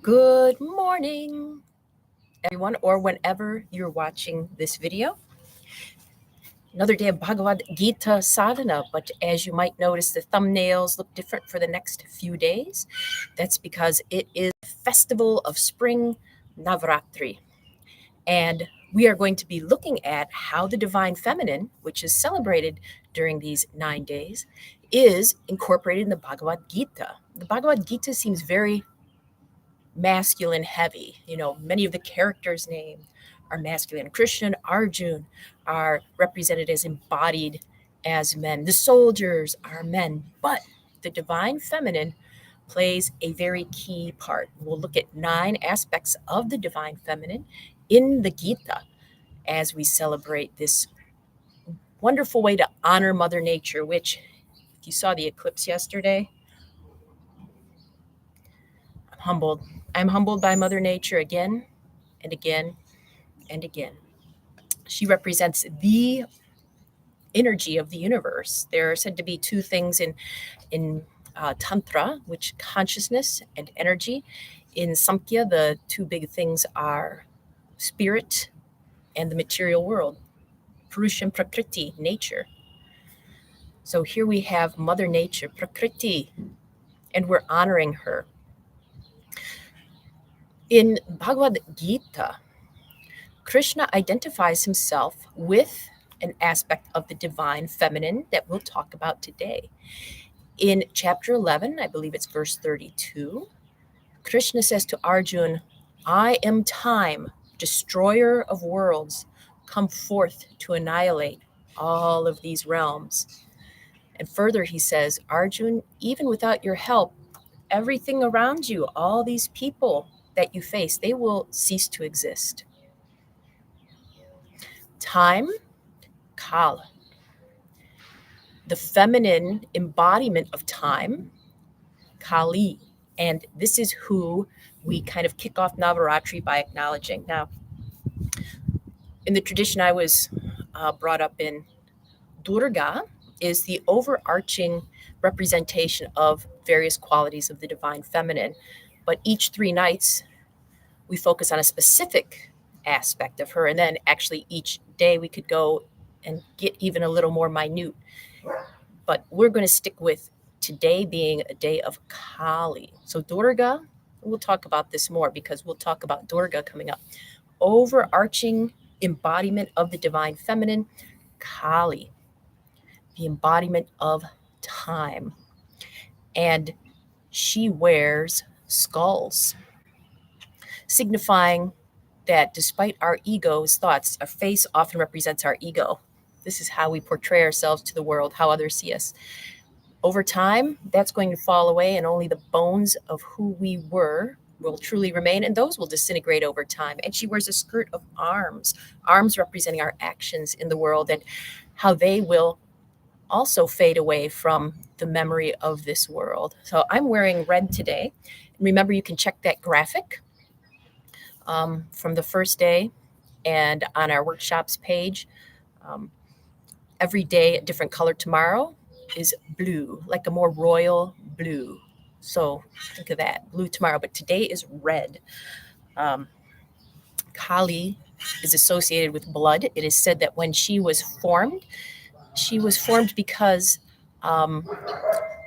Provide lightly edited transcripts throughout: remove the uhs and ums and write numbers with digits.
Good morning, everyone, or whenever you're watching this video. Another day of Bhagavad Gita Sadhana, but as you might notice, the thumbnails look different for the next few days. That's because it is the festival of spring, Navaratri. And we are going to be looking at how the divine feminine, which is celebrated during these 9 days, is incorporated in the Bhagavad Gita. The Bhagavad Gita seems very masculine heavy. Many of the characters named are masculine. Krishna and Arjun are represented as embodied as men. The soldiers are men, but the divine feminine plays a very key part. We'll look at 9 aspects of the divine feminine in the Gita as we celebrate this wonderful way to honor Mother Nature, which, if you saw the eclipse yesterday, I'm humbled by Mother Nature again and again and again. She represents the energy of the universe. There are said to be 2 things in Tantra, which consciousness and energy. In Samkhya, the 2 big things are spirit and the material world, Purusha and Prakriti, nature. So here we have Mother Nature, Prakriti, and we're honoring her. In Bhagavad Gita, Krishna identifies himself with an aspect of the divine feminine that we'll talk about today. In chapter 11, I believe it's verse 32, Krishna says to Arjun, "I am time, destroyer of worlds, come forth to annihilate all of these realms." And further he says, "Arjun, even without your help, everything around you, all these people that you face, they will cease to exist." Time, Kala. The feminine embodiment of time, Kali. And this is who we kind of kick off Navaratri by acknowledging. Now, in the tradition I was brought up in, Durga is the overarching representation of various qualities of the divine feminine. But each 3 nights, we focus on a specific aspect of her. And then actually each day we could go and get even a little more minute. But we're going to stick with today being a day of Kali. So Durga, we'll talk about this more because we'll talk about Durga coming up. Overarching embodiment of the divine feminine, Kali, the embodiment of time. And she wears skulls, signifying that despite our ego's thoughts, our face often represents our ego. This is how we portray ourselves to the world, how others see us. Over time, that's going to fall away, and only the bones of who we were will truly remain, and those will disintegrate over time. And she wears a skirt of arms representing our actions in the world and how they will also fade away from the memory of this world. So I'm wearing red today. And remember, you can check that graphic from the first day and on our workshops page. Every day a different color. Tomorrow is blue, like a more royal blue. So think of that, blue tomorrow. But today is red. Kali is associated with blood. It is said that when she was formed because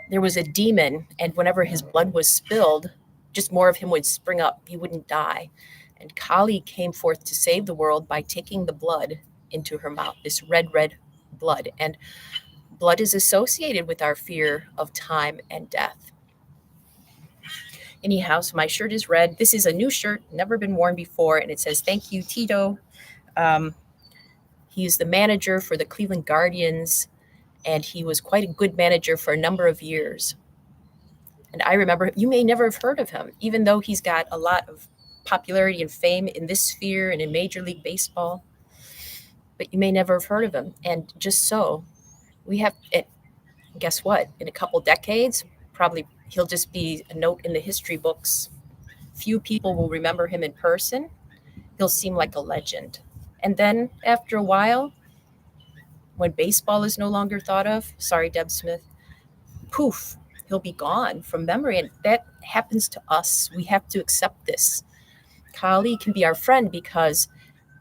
there was a demon, and whenever his blood was spilled, just more of him would spring up. He wouldn't die. And Kali came forth to save the world by taking the blood into her mouth, this red blood. And blood is associated with our fear of time and death. Anyhow, so my shirt is red. This is a new shirt, never been worn before, and it says, "Thank you, Tito." He is the manager for the Cleveland Guardians, and he was quite a good manager for a number of years. And I remember, you may never have heard of him, even though he's got a lot of popularity and fame in this sphere and in Major League Baseball, but you may never have heard of him. And just so, we have it. Guess what? In a couple decades, probably he'll just be a note in the history books. Few people will remember him in person. He'll seem like a legend. And then after a while, when baseball is no longer thought of, sorry, Deb Smith, poof, he'll be gone from memory. And that happens to us. We have to accept this. Kali can be our friend because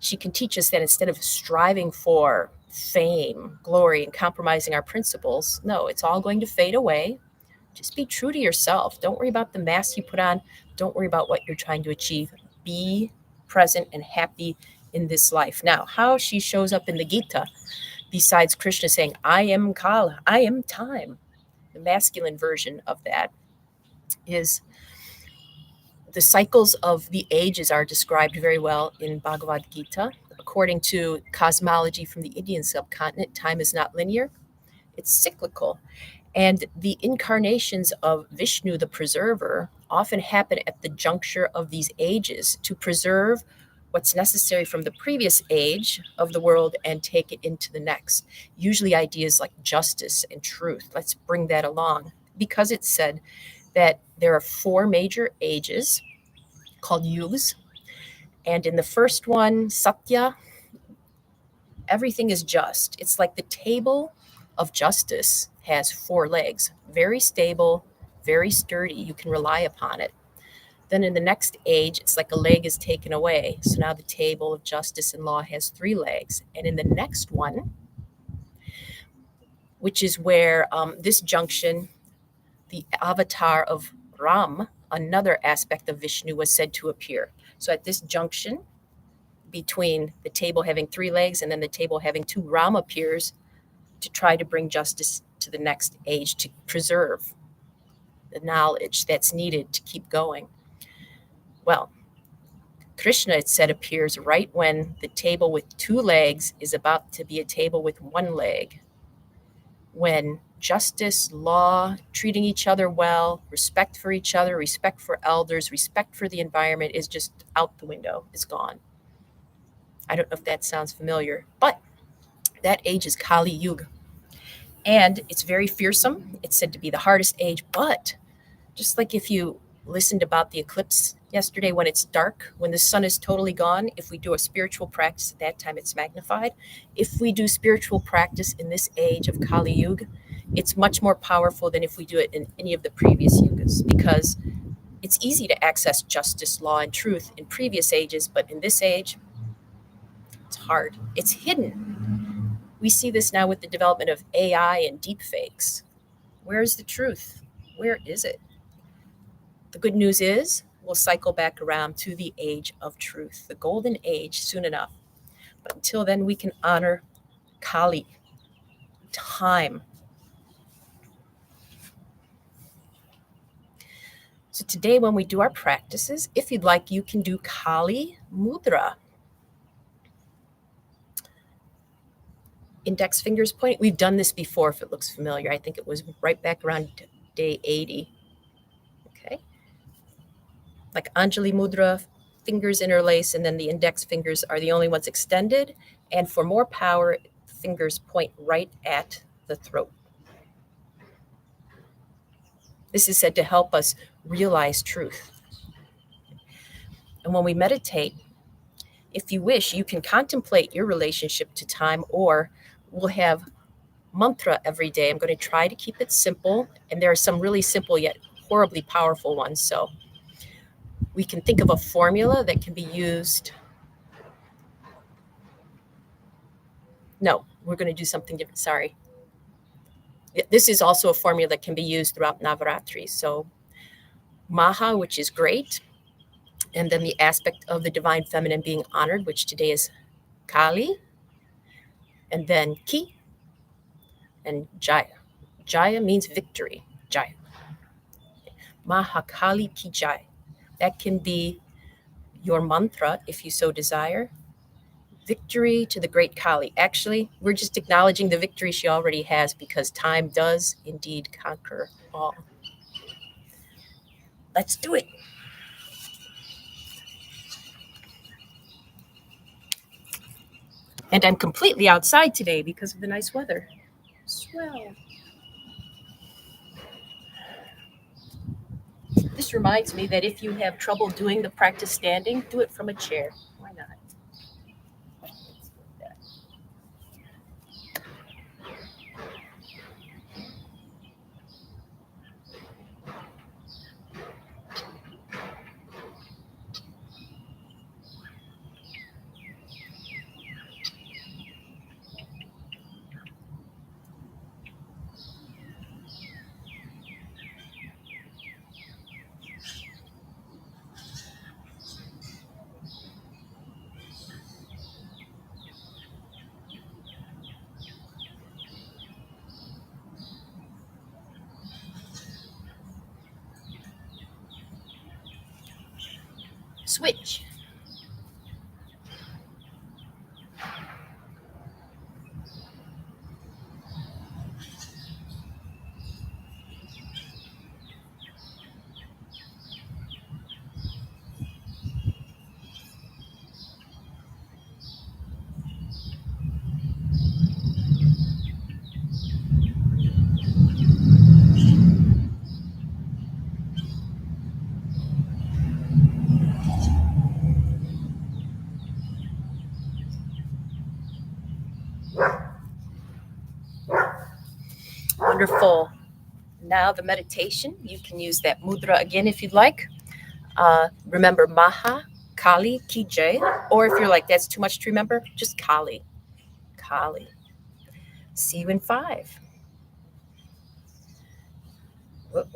she can teach us that instead of striving for fame, glory, and compromising our principles, no, it's all going to fade away. Just be true to yourself. Don't worry about the mask you put on. Don't worry about what you're trying to achieve. Be present and happy in this life. Now, how she shows up in the Gita, besides Krishna saying, I am Kala, I am time, the masculine version of that is the cycles of the ages are described very well in Bhagavad Gita. According to cosmology from the Indian subcontinent, time is not linear, it's cyclical. And the incarnations of Vishnu, the preserver, often happen at the juncture of these ages to preserve what's necessary from the previous age of the world and take it into the next. Usually ideas like justice and truth. Let's bring that along. Because it's said that there are 4 major ages called yugas. And in the first one, Satya, everything is just. It's like the table of justice has 4 legs, very stable, very sturdy. You can rely upon it. Then in the next age, it's like a leg is taken away. So now the table of justice and law has 3 legs. And in the next one, which is where this junction, the avatar of Ram, another aspect of Vishnu, was said to appear. So at this junction, between the table having 3 legs and then the table having 2, Ram appears to try to bring justice to the next age, to preserve the knowledge that's needed to keep going. Well, Krishna, it said, appears right when the table with 2 legs is about to be a table with 1 leg. When justice, law, treating each other well, respect for each other, respect for elders, respect for the environment is just out the window, is gone. I don't know if that sounds familiar, but that age is Kali Yuga. And it's very fearsome. It's said to be the hardest age, but just like if you listened about the eclipse yesterday, when it's dark, when the sun is totally gone, if we do a spiritual practice at that time, it's magnified. If we do spiritual practice in this age of Kali Yuga, it's much more powerful than if we do it in any of the previous yugas, because it's easy to access justice, law, and truth in previous ages, but in this age, it's hard. It's hidden. We see this now with the development of AI and deepfakes. Where's the truth? Where is it? The good news is we'll cycle back around to the age of truth, the golden age, soon enough. But until then, we can honor Kali, time. So today, when we do our practices, if you'd like, you can do Kali mudra. Index fingers pointing. We've done this before, if it looks familiar. I think it was right back around day 80. Okay. Like Anjali mudra, fingers interlace, and then the index fingers are the only ones extended. And for more power, fingers point right at the throat. This is said to help us realize truth. And when we meditate, if you wish, you can contemplate your relationship to time, or we'll have mantra every day. I'm going to try to keep it simple, and there are some really simple yet horribly powerful ones. So we can think of a formula that can be used. No, we're going to do something different. Sorry. This is also a formula that can be used throughout Navaratri. So Maha, which is great, and then the aspect of the divine feminine being honored, which today is Kali, and then Ki and Jaya. Jaya means victory. Jaya. Maha Kali Ki Jaya. That can be your mantra if you so desire. Victory to the great Kali. Actually, we're just acknowledging the victory she already has, because time does indeed conquer all. Let's do it. And I'm completely outside today because of the nice weather. Swell. This reminds me that if you have trouble doing the practice standing, do it from a chair. Why not? switch. Wonderful. Now the meditation, you can use that mudra again if you'd like. Remember Maha Kali Ki Jaya, or if you're like, that's too much to remember, just Kali. Kali. See you in 5. Whoop.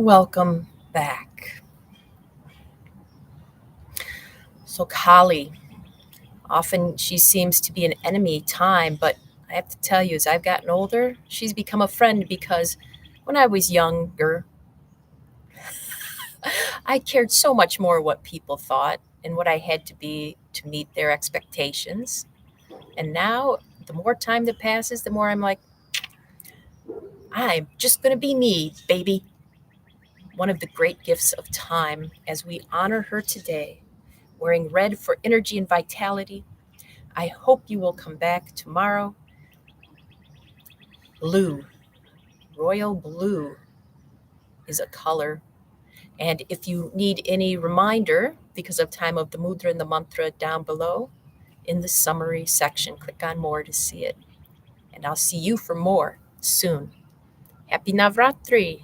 Welcome back. So, Kali, often she seems to be an enemy time, but I have to tell you, as I've gotten older, she's become a friend because when I was younger, I cared so much more what people thought and what I had to be to meet their expectations. And now, the more time that passes, the more I'm like, I'm just going to be me, baby. One of the great gifts of time as we honor her today, wearing red for energy and vitality. I hope you will come back tomorrow. Blue, royal blue is a color. And if you need any reminder because of time of the mudra and the mantra down below in the summary section, click on more to see it. And I'll see you for more soon. Happy Navaratri.